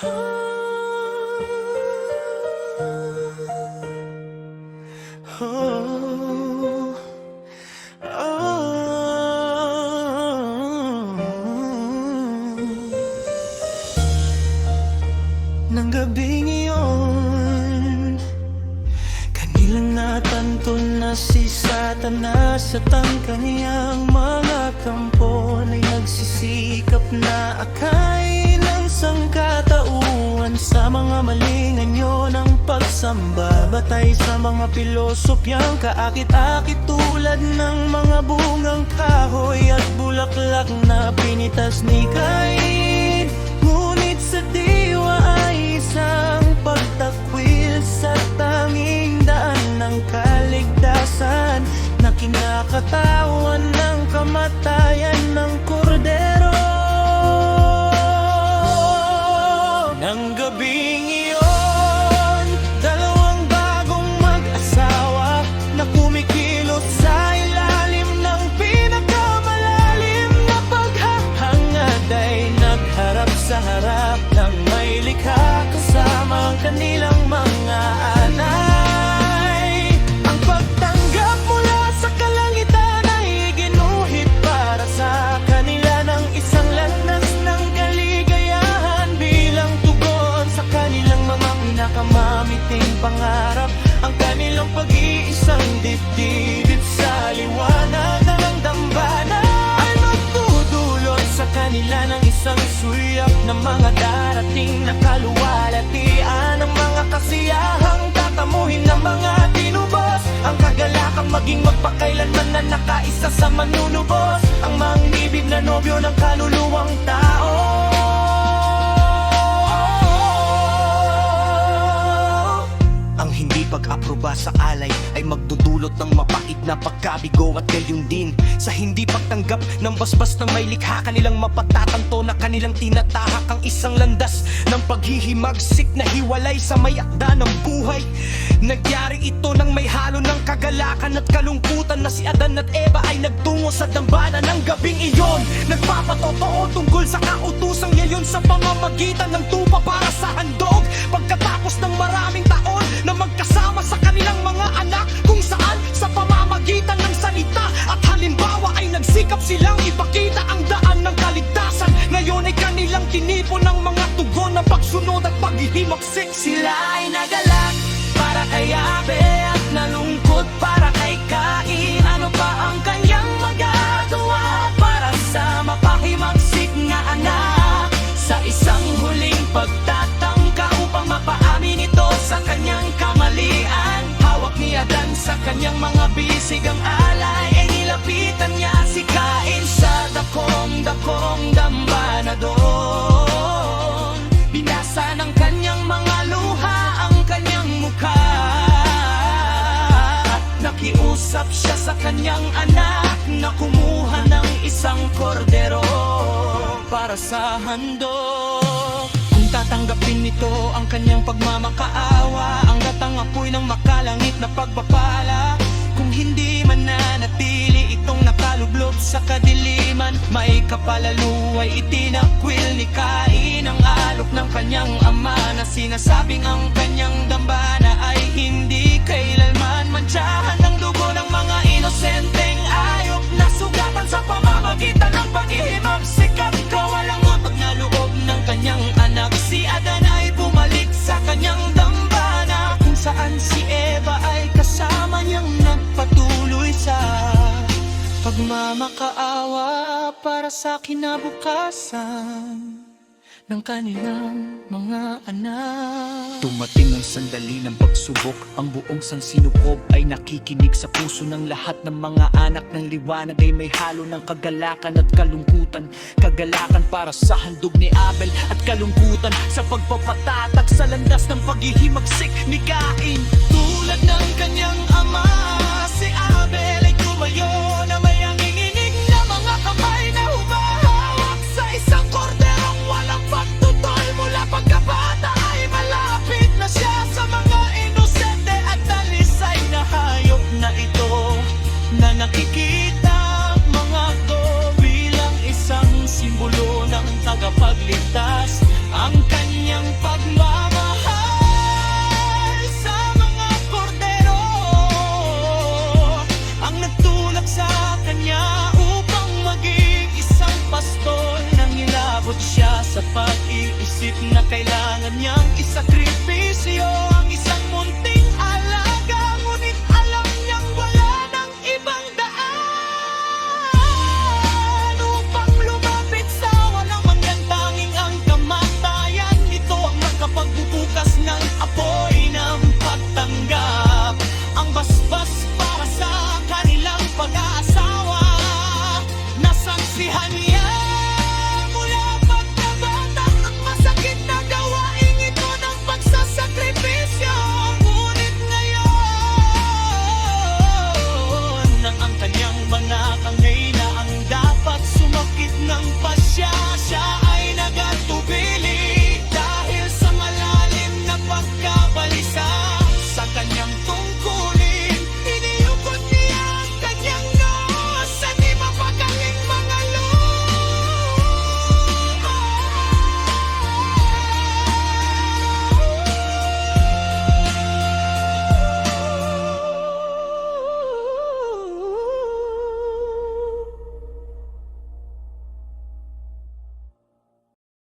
Oh, Nang gabing iyon, kanilang natanto na si Satanas at ang kaniyang mga kampo ay nagsisikap na akayin ang sangkatauhan sa mga maling anyo ng pagsamba, batay sa mga pilosopyang kaakit-akit tulad ng mga bungang kahoy at bulaklak na pinitas ni Cain. Ngunit sa diwa ay isang pagtakwil sa tanging daan ng kaligtasan na kinakatawan ng kamatayan ng kordero. Nang gabing iyon, dalawang bagong mag-asawa na kumikilos sa ilalim ng pinakamalalim na paghahangad ay nagharap sa harap ng may likha kasama ang kanilang mga anay. Ang pagtanggap mula sa kalangitan ay ginuhit para sa kanila ng isang landas ng kaligayahan bilang tugon sa kanilang mga pinakamamiting pangarap. Ang kanilang pag-iisang dibdib sa liwanag ng dambana ay magdudulot sa kanila ng isang suyak ng mga darating na kaluwalhatian, ng mga kasiyahang tatamuhin ng mga tinubos, ang kagalakang maging magpakailanman na nakaisa sa manunubos, ang mangnibig na nobyo ng kaluluwang tao. Ang hindi pag-aproba sa alay ay magdudulot ng mapait na pagkabigo at gayon din sa hindi pagtanggap ng basbas ng may likha. Kanilang mapatatanto na kanilang tinatahak ang isang landas ng paghihimagsik na hiwalay sa may akda ng buhay. Nagyari ito nang may halo ng kagalakan at kalungkutan na si Adan at Eva ay nagtungo sa dambana ng gabing iyon. Nagpapatotoo tungkol sa kautosang yayon sa pamamagitan ng tupa para sa handog. Pagkatapos ng maraming taon na magkasama sa kanilang mga anak, kung saan sa pamamagitan ng salita at halimbawa ay nagsikap silang ipakita ang daan ng kaligtasan. Ngayon ay kanilang kinipon ng mga tugon ng pagsunod at paghihimagsik. Sila ay nagalak para kay Abel at nalungkot para kay Cain. Ano pa ang kanyang magagawa para sa mapahimagsik nga anak? Sa isang huling pagtatangka upang mapaamin ito sa kanyang kamalian, hawak ni Adan sa kanyang mga bisigang alay, ay nilapitan niya si Cain sa dakong-dakong dambana doon. Binasa ng kanyang mga luha ang kanyang mukha at nakiusap siya sa kanyang anak na kumuha ng isang kordero para sa handog. Kung tatanggapin nito ang kanyang pagmamakaawa, ang datang apoy ng makalangit na pagpapala. Kung hindi man nanatili itong nakalublob sa kadiliman, may kapalalo ay itinakwil ni Cain ang alok ng kanyang ama, na sinasabing ang kanyang dambana ay hindi kailanman mantsahan ng dugo ng mga inosenteng ayop na sugatan sa pamamagitan ng paghihimagsik at kawalang utot na loob ng kanyang anak. Si Adan ay bumalik sa kanyang dambana, kung saan si Eva ay kasama niyang nagpatuloy sa pagmamakaawa para sa kinabukasan ng kanilang mga anak. Tumating ang sandali ng pagsubok, ang buong sansinukob ay nakikinig sa puso ng lahat ng mga anak ng liwanag ay may halo ng kagalakan at kalungkutan. Kagalakan para sa handog ni Abel at kalungkutan sa pagpapatatag sa landas ng paghihimagsik ni Cain. Tulad ng kanyang ama, si Abel ay tumayo na may anginginig na mga kamay na humahawak sa isang korderong walang pagtutol. Mula pagkabata ay malapit na siya sa mga inosente at talisay na hayop na ito, na nakikita mga to bilang isang simbolo ng tagapagligtas. Ang kanyang isip na kailangan niyang isakripisyo.